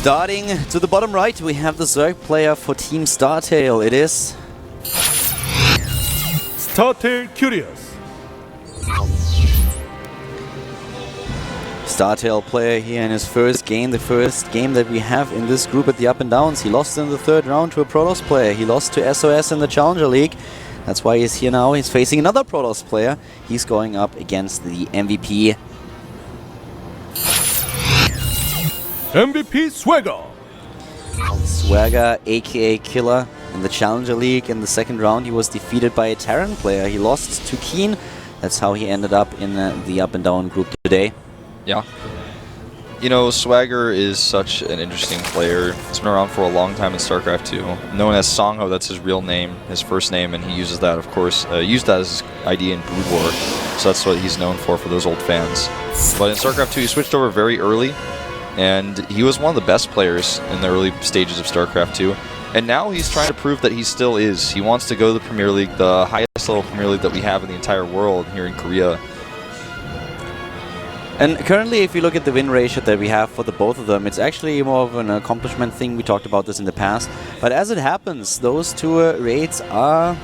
Starting to the bottom right, we have the Zerg player for Team StarTale. It is StarTale Curious. StarTale player here in his first game, the first game that we have in this group at the Up&Downs. He lost in the third round to a Protoss player. He lost to SOS in the Challenger League. That's why he's here now. He's facing another Protoss player. He's going up against the MVP. MVP Swagger. Swagger, aka Killer, in the Challenger League. In the second round, he was defeated by a Terran player. He lost to Keen. That's how he ended up in the Up&Down group today. Yeah. You know, Swagger is such an interesting player. He's been around for a long time in StarCraft 2. Known as Songho, that's his real name, his first name, and he uses that, of course, used that as his ID in Brood War. So that's what he's known for those old fans. But in StarCraft 2, he switched over very early, and he was one of the best players in the early stages of StarCraft 2. And now he's trying to prove that he still is. He wants to go to the Premier League, the highest level Premier League that we have in the entire world here in Korea. And currently, if you look at the win ratio that we have for the both of them, it's actually more of an accomplishment thing. We talked about this in the past. But as it happens, those two raids are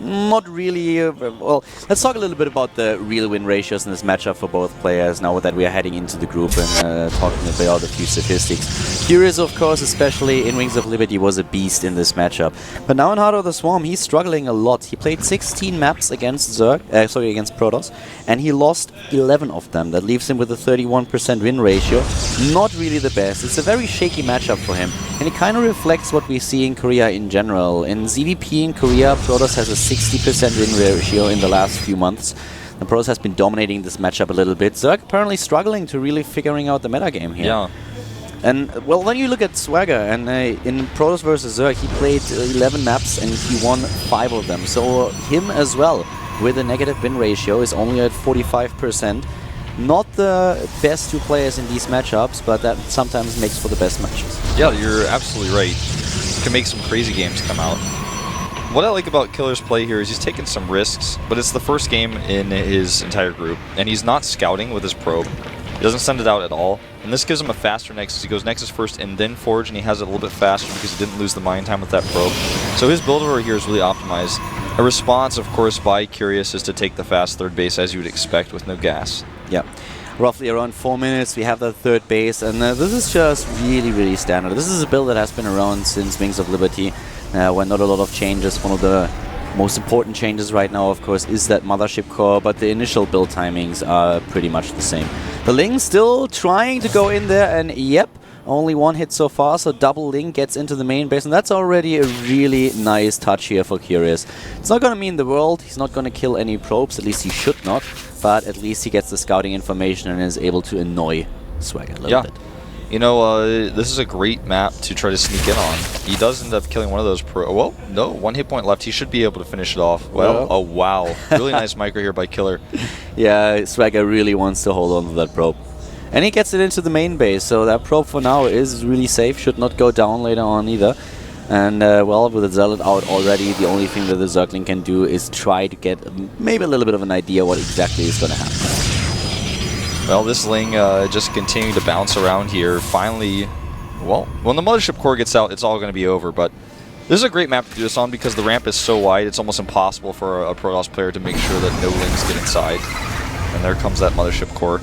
not really... well, let's talk a little bit about the real win ratios in this matchup for both players now that we are heading into the group and talking about a few statistics. Curious, of course, especially in Wings of Liberty, was a beast in this matchup. But now in Heart of the Swarm, he's struggling a lot. He played 16 maps against against Protoss, and he lost 11 of them. That leaves him with a 31% win ratio. Not really the best. It's a very shaky matchup for him, and it kind of reflects what we see in Korea in general. In ZVP in Korea, Protoss has a 60% win ratio in the last few months. The Protoss has been dominating this matchup a little bit. Zerg apparently struggling to really figuring out the metagame here. Yeah. And, well, when you look at Swagger, and in Protoss versus Zerg, he played 11 maps and he won 5 of them. So him as well, with a negative win ratio, is only at 45%. Not the best two players in these matchups, but that sometimes makes for the best matches. Yeah, you're absolutely right. You can make some crazy games come out. What I like about Killer's play here is he's taking some risks, but it's the first game in his entire group, and he's not scouting with his probe. He doesn't send it out at all, and this gives him a faster Nexus. He goes Nexus first and then Forge, and he has it a little bit faster because he didn't lose the mine time with that probe. So his build over here is really optimized. A response, of course, by Curious is to take the fast third base as you would expect with no gas. Yeah. Roughly around 4 minutes, we have that third base, and this is just really, really standard. This is a build that has been around since Wings of Liberty, when not a lot of changes. One of the most important changes right now, of course, is that Mothership core, but the initial build timings are pretty much the same. The Ling still trying to go in there, and yep, only one hit so far, so double Ling gets into the main base, and that's already a really nice touch here for Curious. It's not going to mean the world, he's not going to kill any probes, at least he should not, but at least he gets the scouting information and is able to annoy Swagger a little bit. You know, this is a great map to try to sneak in on. He does end up killing one of those well, no, 1 hit point left. He should be able to finish it off. Well, oh wow. Really nice micro here by Killer. Yeah, Swagger really wants to hold on to that probe. And he gets it into the main base, so that probe for now is really safe, should not go down later on either. And, well, with the Zealot out already, the only thing that the Zergling can do is try to get maybe a little bit of an idea what exactly is going to happen. Well, this Ling just continuing to bounce around here. Finally, well, when the Mothership core gets out, it's all going to be over, but this is a great map to do this on because the ramp is so wide, it's almost impossible for a Protoss player to make sure that no Lings get inside. And there comes that Mothership core.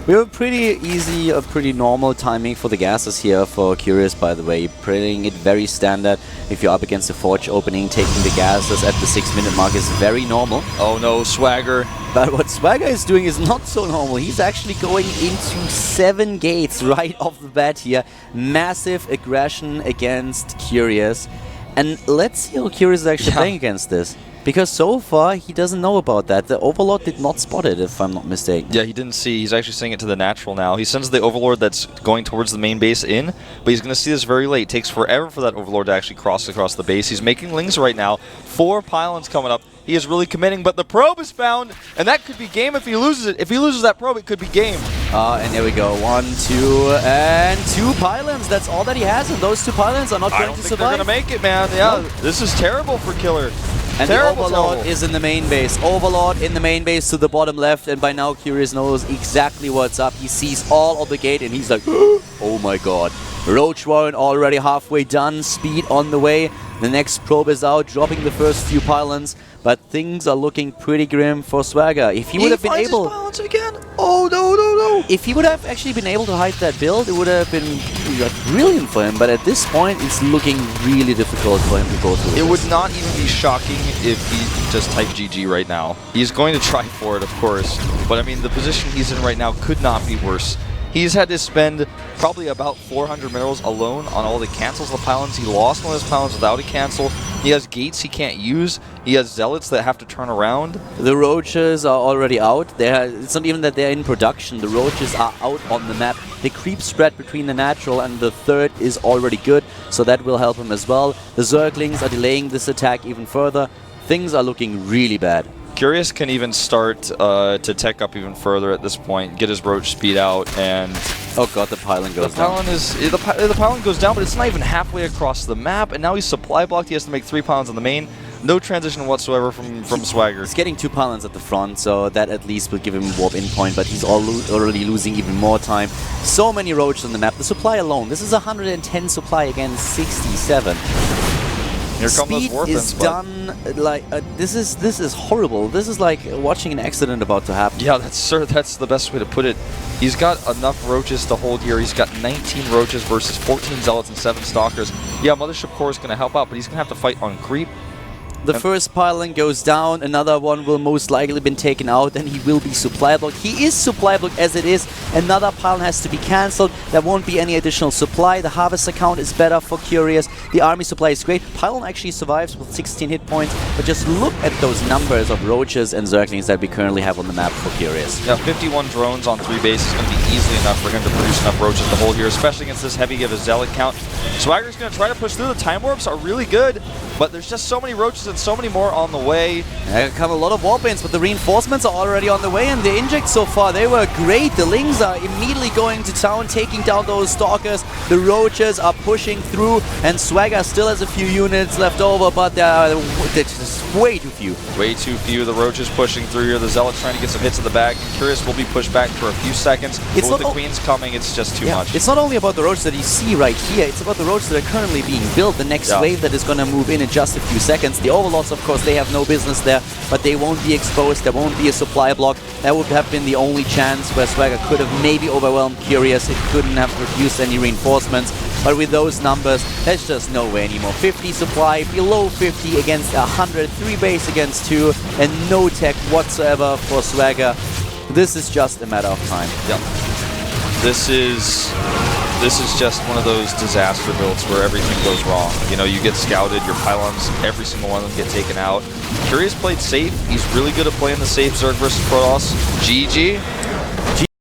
We have a pretty easy, pretty normal timing for the gases here for Curious, by the way. Playing it very standard. If you're up against the Forge opening, taking the gases at the 6-minute mark is very normal. Oh no, Swagger. But what Swagger is doing is not so normal. He's actually going into 7 gates right off the bat here. Massive aggression against Curious. And let's see how Curious is actually playing against this. Because so far, he doesn't know about that. The Overlord did not spot it, if I'm not mistaken. Yeah, he didn't see. He's actually seeing it to the natural now. He sends the Overlord that's going towards the main base in, but he's going to see this very late. It takes forever for that Overlord to actually cross across the base. He's making Lings right now. 4 pylons coming up. He is really committing, but the probe is found, and that could be game if he loses it. If he loses that probe, it could be game. And there we go. 1, 2, and 2 pylons. That's all that he has, and those 2 pylons are not going to survive. I don't think they're going to make it, man. Yeah, no. This is terrible for Killer. And the Overlord is in the main base. Overlord in the main base to the bottom left, and by now Curious knows exactly what's up. He sees all of the gate, and he's like, oh my god. Roach Warren already halfway done. Speed on the way. The next probe is out, dropping the first few pylons. But things are looking pretty grim for Swagger. If he would have been able... His pylons again. Oh, no, no, no. If he would have actually been able to hide that build, it would have been brilliant for him. But at this point, it's looking really difficult for him to go through. It would not even be shocking if he just typed GG right now. He's going to try for it, of course. But I mean, the position he's in right now could not be worse. He's had to spend probably about 400 minerals alone on all the cancels the pylons. He lost one of his pylons without a cancel. He has gates he can't use. He has zealots that have to turn around. The roaches are already out. It's not even that they're in production. The roaches are out on the map. The creep spread between the natural and the third is already good, so that will help him as well. The Zerglings are delaying this attack even further. Things are looking really bad. Curious can even start to tech up even further at this point, get his roach speed out, and oh god, the pylon goes down. The pylon goes down, but it's not even halfway across the map, and now he's supply blocked. He has to make 3 pylons on the main. No transition whatsoever from Swagger. He's getting 2 pylons at the front, so that at least will give him warp in point, but he's already losing even more time. So many roaches on the map. The supply alone, this is 110 supply against 67. Here come those Speed warp is done like this is horrible. This is like watching an accident about to happen. Yeah, that's the best way to put it. He's got enough roaches to hold here. He's got 19 roaches versus 14 zealots and 7 stalkers. Yeah, Mothership Core is going to help out, but he's going to have to fight on creep. The first pylon goes down, another one will most likely been taken out, and he will be supply blocked. He is supply blocked as it is. Another pylon has to be cancelled. There won't be any additional supply. The harvest account is better for Curious. The army supply is great. Pylon actually survives with 16 hit points, but just look at those numbers of roaches and zerglings that we currently have on the map for Curious. Yeah, 51 drones on 3 bases is going to be easily enough for him to produce enough roaches to hold here, especially against this heavy of a zealot count. Swagger's going to try to push through. The time warps are really good, but there's just so many roaches and so many more on the way. There come a lot of warp-ins, but the reinforcements are already on the way, and the injects so far, they were great. The Lings are immediately going to town, taking down those stalkers. The roaches are pushing through, and Swagger still has a few units left over, but they're just way too few. Way too few. The roaches pushing through here. The zealots trying to get some hits in the bag. And Curious will be pushed back for a few seconds. But with the queens coming, it's just too much. It's not only about the roaches that you see right here, it's about the roaches that are currently being built. The next wave that is going to move in just a few seconds. The overlords, of course, they have no business there, but they won't be exposed. There won't be a supply block. That would have been the only chance where Swagger could have maybe overwhelmed Curious. It couldn't have produced any reinforcements. But with those numbers, there's just no way anymore. 50 supply, below 50 against 100, 3 base against 2, and no tech whatsoever for Swagger. This is just a matter of time. Yep. This is just one of those disaster builds where everything goes wrong. You know, you get scouted, your pylons, every single one of them get taken out. Curious played safe. He's really good at playing the safe Zerg versus Protoss. GG.